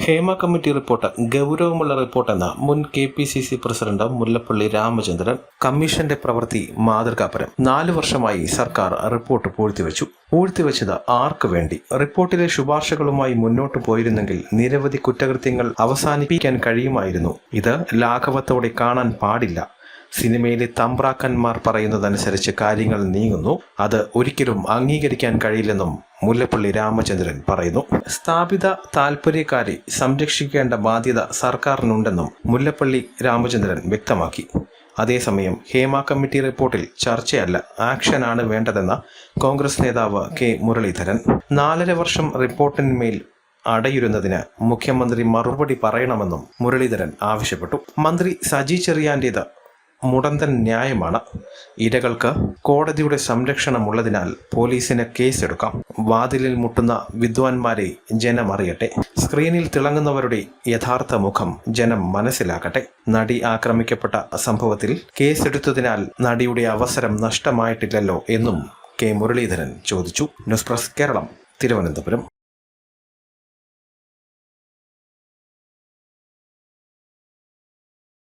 Hema committee report ഗൗരവമുള്ള റിപ്പോർട്ടെന്ന മുൻ KPCC president Mullappally Ramachandran. കമ്മീഷന്റെ പ്രവൃത്തി മാതൃകാപരം. 4 വർഷമായി സർക്കാർ റിപ്പോർട്ട് പൂഴ്ത്തിവെച്ചത് ആർക്ക് വേണ്ടി? റിപ്പോർട്ടിലെ ശുപാർശകളുമായി മുന്നോട്ടു പോയിരുന്നെങ്കിൽ നിരവധി കുറ്റകൃത്യങ്ങൾ അവസാനിപ്പിക്കാൻ കഴിയുമായിരുന്നു. ഇത് ലാഘവത്തോടെ കാണാൻ പാടില്ല. സിനിമയിലെ തമ്പ്രാക്കന്മാർ പറയുന്നതനുസരിച്ച് കാര്യങ്ങൾ നീങ്ങുന്നു. അത് ഒരിക്കലും അംഗീകരിക്കാൻ കഴിയില്ലെന്നും മുല്ലപ്പള്ളി രാമചന്ദ്രൻ പറയുന്നു. സ്ഥാപിത താൽപര്യക്കാരെ സംരക്ഷിക്കേണ്ട ബാധ്യത സർക്കാരിനുണ്ടെന്നും മുല്ലപ്പള്ളി രാമചന്ദ്രൻ വ്യക്തമാക്കി. അതേസമയം ഹേമ കമ്മിറ്റി റിപ്പോർട്ടിൽ ചർച്ചയല്ല, ആക്ഷനാണ് വേണ്ടതെന്ന കോൺഗ്രസ് നേതാവ് K. മുരളീധരൻ. 4.5 വർഷം റിപ്പോർട്ടിന്മേൽ അടയിരുന്നതിന് മുഖ്യമന്ത്രി മറുപടി പറയണമെന്നും മുരളീധരൻ ആവശ്യപ്പെട്ടു. മന്ത്രി സജി ചെറിയാന്റേത് മുടന്തൻ ന്യായമാണ്. ഇരകൾക്ക് കോടതിയുടെ സംരക്ഷണമുള്ളതിനാൽ പോലീസിന് കേസെടുക്കാം. വാതിലിൽ മുട്ടുന്ന വിദ്വാൻമാരെ ജനം അറിയട്ടെ. സ്ക്രീനിൽ തിളങ്ങുന്നവരുടെ യഥാർത്ഥ മുഖം ജനം മനസ്സിലാക്കട്ടെ. നടി ആക്രമിക്കപ്പെട്ട സംഭവത്തിൽ കേസെടുത്തതിനാൽ നടിയുടെ അവസരം നഷ്ടമായിട്ടില്ലല്ലോ എന്നും K. മുരളീധരൻ ചോദിച്ചു. News press Keralam, Thiruvananthapuram.